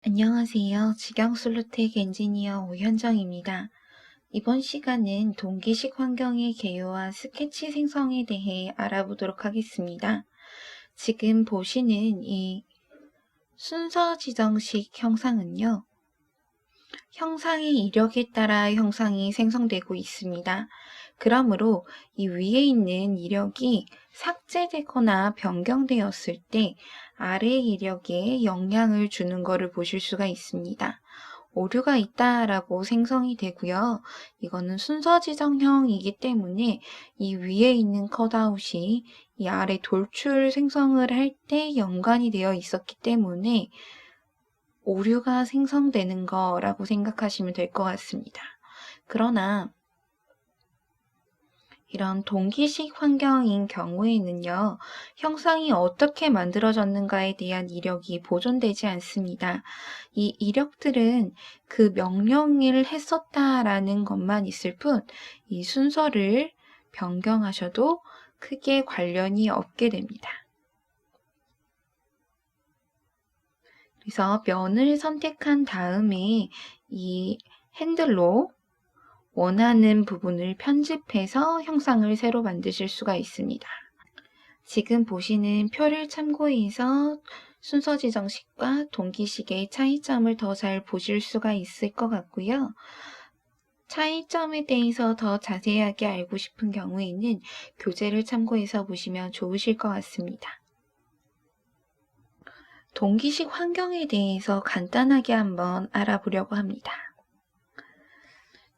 안녕하세요. 직영솔루텍 엔지니어 오현정입니다. 이번 시간은 동기식 환경의 개요와 스케치 생성에 대해 알아보도록 하겠습니다. 지금 보시는 이 순서 지정식 형상은요, 형상의 이력에 따라 형상이 생성되고 있습니다. 그러므로 이 위에 있는 이력이 삭제되거나 변경되었을 때 아래 이력에 영향을 주는 것을 보실 수가 있습니다. 오류가 있다라고 생성이 되고요. 이거는 순서 지정형이기 때문에 이 위에 있는 컷아웃이 이 아래 돌출 생성을 할 때 연관이 되어 있었기 때문에 오류가 생성되는 거라고 생각하시면 될 것 같습니다. 그러나 이런 동기식 환경인 경우에는요, 형상이 어떻게 만들어졌는가에 대한 이력이 보존되지 않습니다. 이 이력들은 그 명령을 했었다라는 것만 있을 뿐, 이 순서를 변경하셔도 크게 관련이 없게 됩니다. 그래서 면을 선택한 다음에 이 핸들로 원하는 부분을 편집해서 형상을 새로 만드실 수가 있습니다. 지금 보시는 표를 참고해서 순서 지정식과 동기식의 차이점을 더 잘 보실 수가 있을 것 같고요. 차이점에 대해서 더 자세하게 알고 싶은 경우에는 교재를 참고해서 보시면 좋으실 것 같습니다. 동기식 환경에 대해서 간단하게 한번 알아보려고 합니다.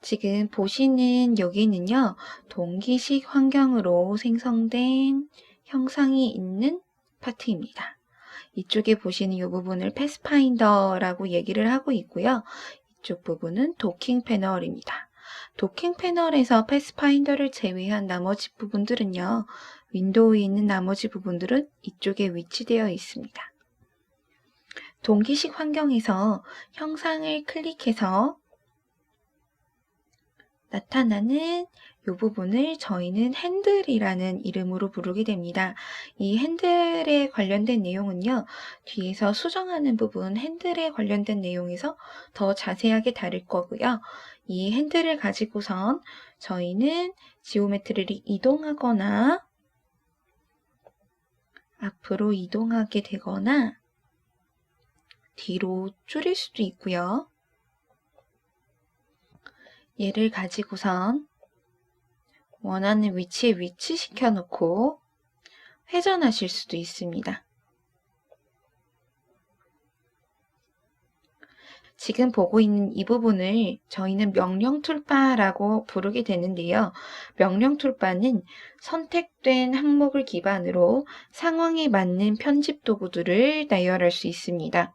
지금 보시는 여기는요, 동기식 환경으로 생성된 형상이 있는 파트입니다. 이쪽에 보시는 이 부분을 패스파인더라고 얘기를 하고 있고요. 이쪽 부분은 도킹 패널입니다. 도킹 패널에서 패스파인더를 제외한 나머지 부분들은요, 윈도우에 있는 나머지 부분들은 이쪽에 위치되어 있습니다. 동기식 환경에서 형상을 클릭해서 나타나는 이 부분을 저희는 핸들이라는 이름으로 부르게 됩니다. 이 핸들에 관련된 내용은요, 뒤에서 수정하는 부분 핸들에 관련된 내용에서 더 자세하게 다룰 거고요. 이 핸들을 가지고선 저희는 지오메트리를 이동하거나 앞으로 이동하게 되거나 뒤로 줄일 수도 있고요. 얘를 가지고선 원하는 위치에 위치시켜 놓고 회전하실 수도 있습니다. 지금 보고 있는 이 부분을 저희는 명령 툴바라고 부르게 되는데요. 명령 툴바는 선택된 항목을 기반으로 상황에 맞는 편집 도구들을 나열할 수 있습니다.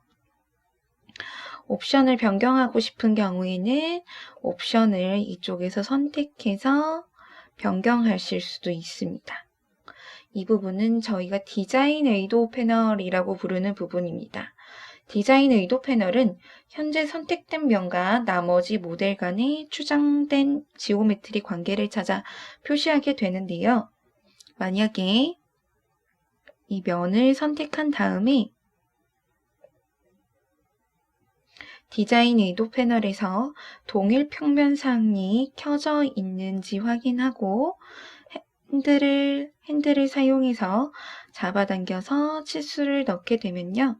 옵션을 변경하고 싶은 경우에는 옵션을 이쪽에서 선택해서 변경하실 수도 있습니다. 이 부분은 저희가 디자인 의도 패널이라고 부르는 부분입니다. 디자인 의도 패널은 현재 선택된 면과 나머지 모델 간의 추정된 지오메트리 관계를 찾아 표시하게 되는데요. 만약에 이 면을 선택한 다음에 디자인 의도 패널에서 동일 평면상이 켜져 있는지 확인하고 핸들을 사용해서 잡아당겨서 치수를 넣게 되면요.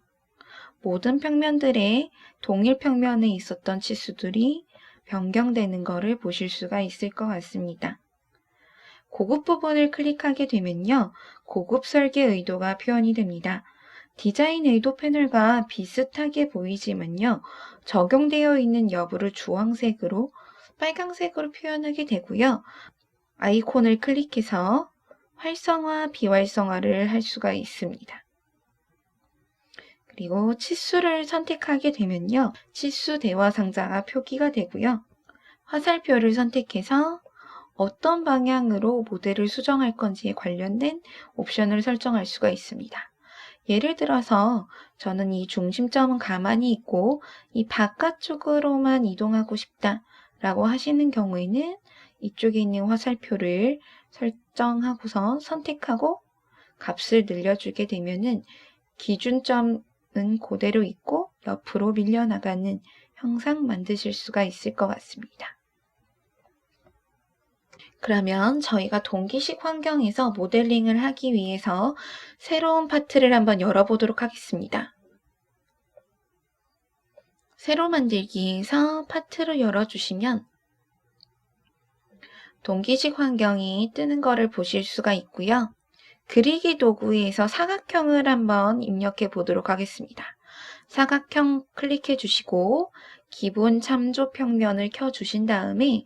모든 평면들의 동일 평면에 있었던 치수들이 변경되는 것을 보실 수가 있을 것 같습니다. 고급 부분을 클릭하게 되면요. 고급 설계 의도가 표현이 됩니다. 디자인 의도 패널과 비슷하게 보이지만요. 적용되어 있는 여부를 주황색으로 빨강색으로 표현하게 되고요. 아이콘을 클릭해서 활성화, 비활성화를 할 수가 있습니다. 그리고 치수를 선택하게 되면요. 치수 대화 상자가 표기가 되고요. 화살표를 선택해서 어떤 방향으로 모델을 수정할 건지에 관련된 옵션을 설정할 수가 있습니다. 예를 들어서 저는 이 중심점은 가만히 있고 이 바깥쪽으로만 이동하고 싶다라고 하시는 경우에는 이쪽에 있는 화살표를 설정하고서 선택하고 값을 늘려주게 되면은 기준점 그대로 있고 옆으로 밀려나가는 형상 만드실 수가 있을 것 같습니다. 그러면 저희가 동기식 환경에서 모델링을 하기 위해서 새로운 파트를 한번 열어보도록 하겠습니다. 새로 만들기에서 파트를 열어주시면 동기식 환경이 뜨는 것을 보실 수가 있고요. 그리기 도구에서 사각형을 한번 입력해 보도록 하겠습니다. 사각형 클릭해 주시고 기본 참조 평면을 켜 주신 다음에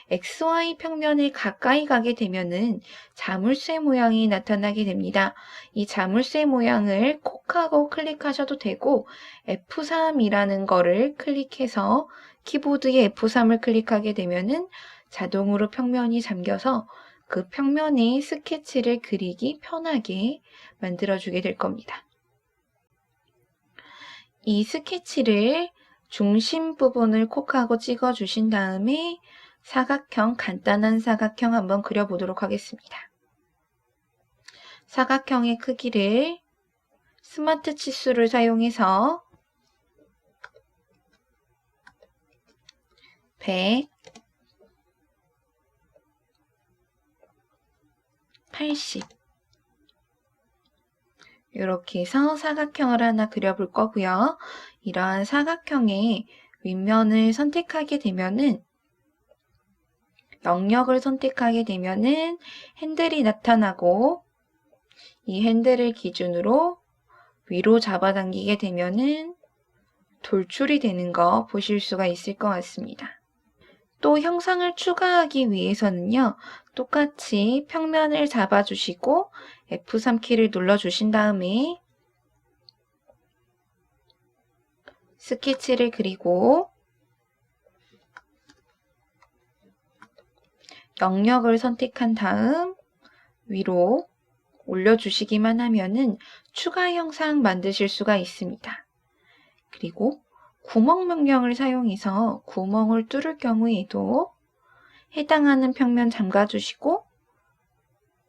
XY 평면을 가까이 가게 되면은 자물쇠 모양이 나타나게 됩니다. 이 자물쇠 모양을 콕하고 클릭하셔도 되고 F3이라는 거를 클릭해서 키보드에 F3을 클릭하게 되면은 자동으로 평면이 잠겨서 그 평면에 스케치를 그리기 편하게 만들어주게 될 겁니다. 이 스케치를 중심 부분을 콕하고 찍어 주신 다음에 사각형, 간단한 사각형 한번 그려보도록 하겠습니다. 사각형의 크기를 스마트 치수를 사용해서 100, 80 이렇게 해서 사각형을 하나 그려볼 거고요. 이러한 사각형의 윗면을 선택하게 되면은 영역을 선택하게 되면은 핸들이 나타나고 이 핸들을 기준으로 위로 잡아당기게 되면은 돌출이 되는 거 보실 수가 있을 것 같습니다. 또 형상을 추가하기 위해서는요. 똑같이 평면을 잡아주시고 F3 키를 눌러주신 다음에 스케치를 그리고 영역을 선택한 다음 위로 올려주시기만 하면은 추가 형상 만드실 수가 있습니다. 그리고 구멍 명령을 사용해서 구멍을 뚫을 경우에도 해당하는 평면 잠가주시고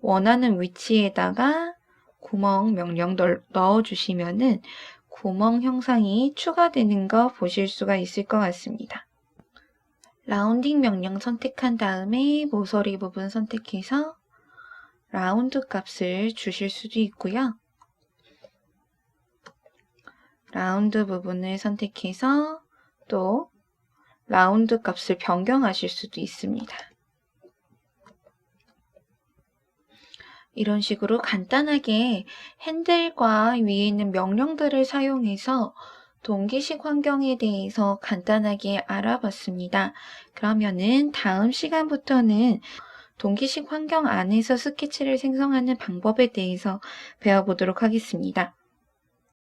원하는 위치에다가 구멍 명령 넣어주시면은 구멍 형상이 추가되는 거 보실 수가 있을 것 같습니다. 라운딩 명령 선택한 다음에 모서리 부분 선택해서 라운드 값을 주실 수도 있고요. 라운드 부분을 선택해서 또 라운드 값을 변경하실 수도 있습니다. 이런 식으로 간단하게 핸들과 위에 있는 명령들을 사용해서 동기식 환경에 대해서 간단하게 알아봤습니다. 그러면은 다음 시간부터는 동기식 환경 안에서 스케치를 생성하는 방법에 대해서 배워보도록 하겠습니다.